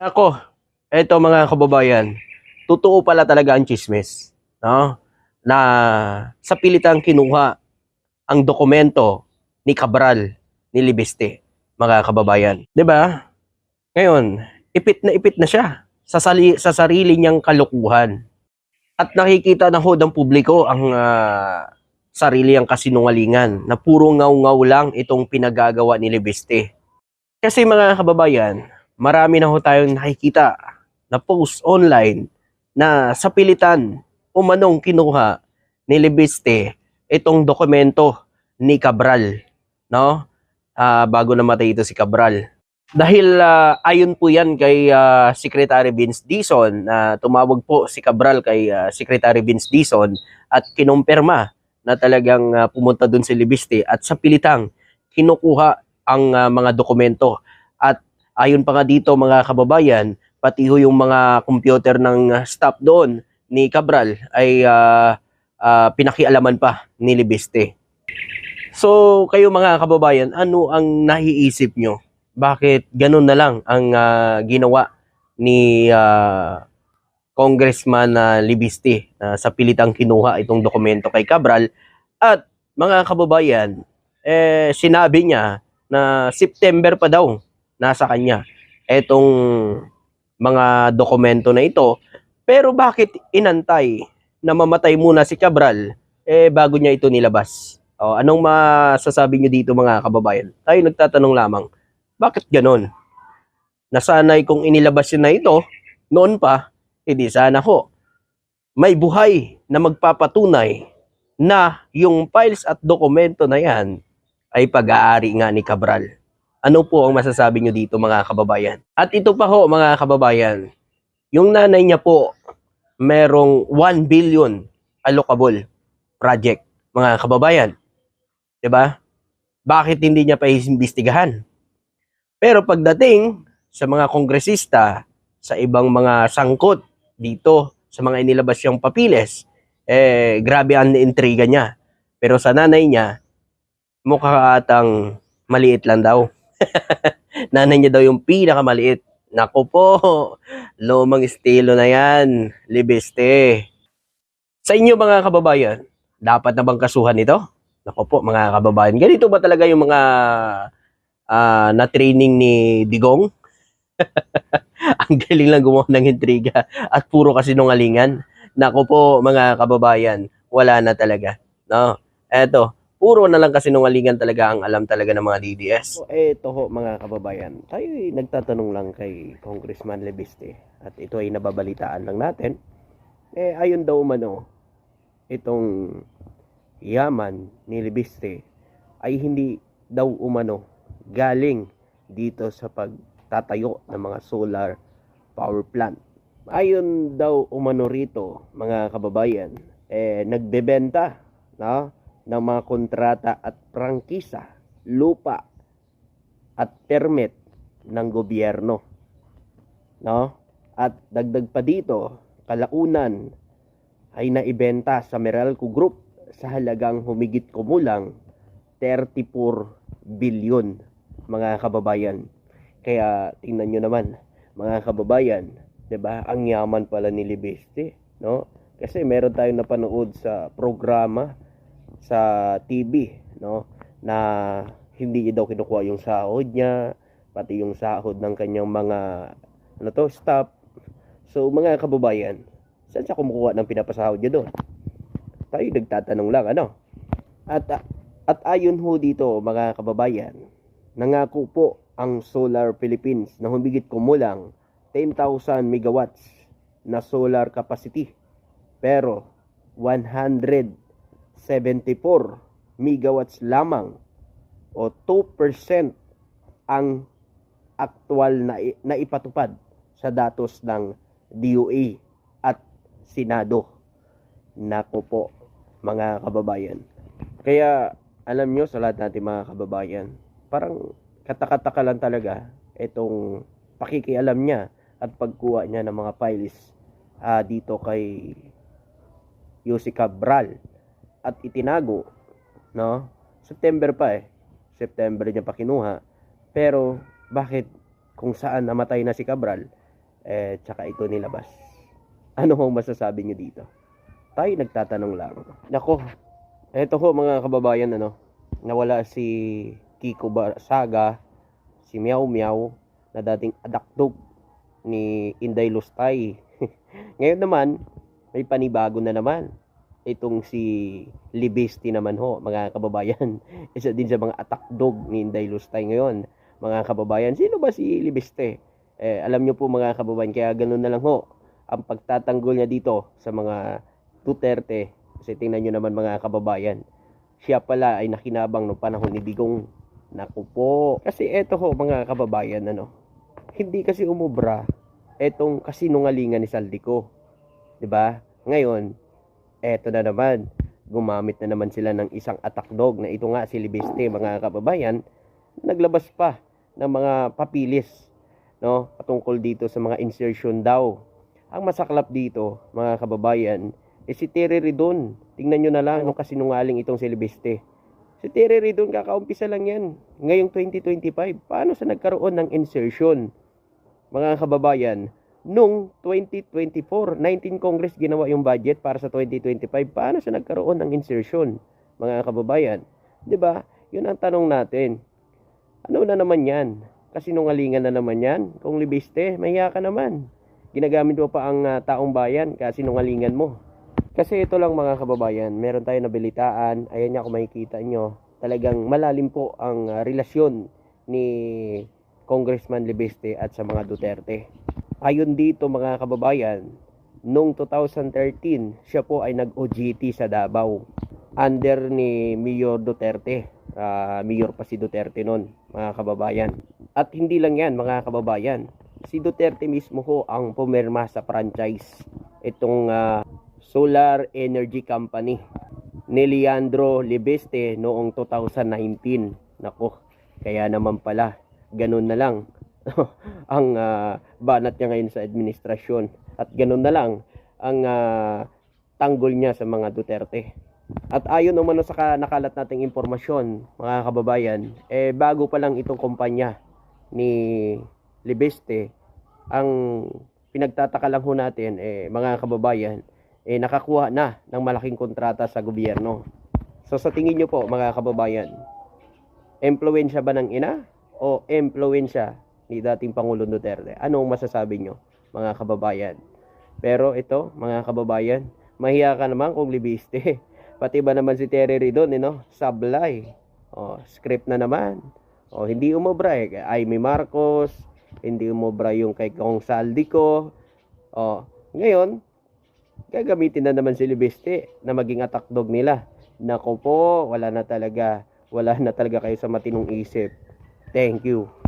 Ako, eto mga kababayan, totoo pala talaga ang chismis, no? Na sa pilitang kinuha ang dokumento ni Cabral ni Libeste, mga kababayan. 'Di ba? Ngayon, ipit na siya sa sarili niyang kalukuhan. At nakikita na ho ng publiko ang sarili niyang kasinungalingan na puro ngaw-ngaw lang itong pinagagawa ni Libeste. Kasi mga kababayan, marami na ho tayong nakikita na post online na sa pilitan umanong kinuha ni Libiste itong dokumento ni Cabral, no? Bago namatay ito si Cabral. Dahil ayon po yan kay Secretary Vince Dizon, na tumawag po si Cabral kay Secretary Vince Dizon at kinumpirma na talagang pumunta dun si Libiste at sa pilitang kinukuha ang mga dokumento. At ayon pa nga dito mga kababayan, pati ho yung mga computer ng staff doon ni Cabral ay pinakialaman pa ni Libiste. So kayo mga kababayan, ano ang naiisip nyo? Bakit ganun na lang ang ginawa ni Congressman Libiste sa pilitang kinuha itong dokumento kay Cabral? At mga kababayan, sinabi niya na September pa daw nasa kanya etong mga dokumento na ito. Pero bakit inantay na mamatay muna si Cabral bago niya ito nilabas? Anong masasabi niyo dito mga kababayan? Tayo nagtatanong lamang, bakit ganon? Nasanay kung inilabas yun na ito noon pa, hindi sana ho may buhay na magpapatunay na yung files at dokumento na yan ay pag-aari nga ni Cabral. Ano po ang masasabi nyo dito mga kababayan? At ito pa ho mga kababayan, yung nanay niya po merong 1 billion allocable project mga kababayan. 'Di ba? Bakit hindi niya pa iimbestigahan? Pero pagdating sa mga kongresista, sa ibang mga sangkot dito sa mga inilabas yung papiles, grabe ang intriga niya. Pero sa nanay niya, mukha atang maliit lang daw. Nanay niya daw yung pinakamaliit. Nako po, lumang estilo na yan, Libeste. Sa inyo mga kababayan, dapat na bang kasuhan ito? Nako po mga kababayan, ganito ba talaga yung mga na-training ni Digong? Ang galing lang gumawa ng intriga at puro kasinungalingan. Nako po mga kababayan, wala na talaga. No? Eto, puro na lang kasinungalingan talaga ang alam talaga ng mga DDS. So, eto ho mga kababayan, tayo ay nagtatanong lang kay Congressman Libiste at ito ay nababalitaan lang natin. Ayon daw umano, itong yaman ni Libiste ay hindi daw umano galing dito sa pagtatayo ng mga solar power plant. Ayon daw umano rito mga kababayan, nagbebenta, no, ng mga kontrata at prangkisa, lupa at permit ng gobyerno, no? At dagdag pa dito, kalaunan ay naibenta sa Meralco Group sa halagang humigit kumulang 34 bilyon mga kababayan. Kaya tingnan nyo naman mga kababayan, 'di ba? Ang yaman pala ni Libeste, no? Kasi meron tayong napanood sa programa sa TV, no, na hindi daw kinukuha yung sahod niya, pati yung sahod ng kanyang mga staff. So mga kababayan, saan siya kumukuha ng pinapasahod niya doon? Tayo nagtatanong lang, ano? At ayon ho dito mga kababayan, nangako po ang Solar Philippines na humigit kumulang 10,000 megawatts na solar capacity. Pero 174 megawatts lamang o 2% ang aktual na ipatupad sa datos ng DOE at Senado. Nako po mga kababayan. Kaya alam nyo sa lahat natin mga kababayan, parang katakataka lang talaga itong pakikialam niya at pagkuha niya ng mga files dito kay Yussi Cabral at itinago, no? September pa September niya pa kinuha. Pero bakit kung saan namatay na si Cabral tsaka ito nilabas. Ano hong masasabi niyo dito? Tayo nagtatanong lang. Nako, eto ho mga kababayan, nawala si Kiko Saga, si Meow Meow, na dating adakdog ni Inday Lustay. Ngayon naman, may panibago na naman. Itong si Libesti naman ho, mga kababayan. Isa din sa mga atakdog ni Inday Lustay ngayon. Mga kababayan, sino ba si Libesti? Alam nyo po mga kababayan, kaya ganun na lang ho ang pagtatanggol niya dito sa mga Duterte. Kasi tingnan nyo naman mga kababayan, siya pala ay nakinabang noong panahon ni Digong. Naku po. Kasi eto ho mga kababayan, hindi kasi umubra etong kasinungalingan ni Saldico. 'Di ba? Ngayon, eto na naman. Gumamit na naman sila ng isang atakdog na ito nga si Libeste mga kababayan. Naglabas pa ng mga papilis, patungkol dito sa mga insertion daw. Ang masaklap dito, mga kababayan, si Terry Ridon. Tingnan nyo na lang nung kasinungaling itong si Libeste. Si Terry Ridon, kakaumpisa lang yan. Ngayong 2025, paano sa nagkaroon ng insertion? Mga kababayan, nung 2024, 19 Congress ginawa yung budget para sa 2025. Paano sa nagkaroon ng insertion? Mga kababayan, 'di ba? Yun ang tanong natin. Ano na naman yan? Kasinungalingan na naman yan. Kung Libeste, mahiya ka naman. Ginagamit mo pa ang taong bayan, kasinungalingan mo. Kasi ito lang mga kababayan, meron tayo nabilitaan. Ayan niya kung makikita nyo. Talagang malalim po ang relasyon ni Congressman Libeste at sa mga Duterte. Ayon dito mga kababayan, noong 2013, siya po ay nag-OJT sa Davao under ni Mayor Duterte. Mayor pa si Duterte noon, mga kababayan. At hindi lang yan mga kababayan, si Duterte mismo ho ang pumirma sa franchise itong Solar Energy Company ni Leandro Libeste noong 2019. Nako, kaya naman pala ganun na lang ang banat niya ngayon sa administrasyon, at ganun na lang ang tanggol niya sa mga Duterte. At ayon naman sa nakalat nating impormasyon mga kababayan, bago pa lang itong kumpanya ni Libeste, ang pinagtataka lang ho natin mga kababayan, nakakuha na ng malaking kontrata sa gobyerno. So sa tingin nyo po mga kababayan, impluwensya ba ng ina o impluwensya ni dating Pangulong Duterte? Anong masasabi nyo mga kababayan? Pero ito mga kababayan, mahiya ka naman kung Libeste. Pati ba naman si Terry Ridon, sablay. Script na naman. Hindi umobra Amy Marcos, hindi umobra yung kay Kong Saldico. Ngayon, gagamitin na naman si Libeste na maging atakdog nila. Nako po, wala na talaga kayo sa matinong isip. Thank you.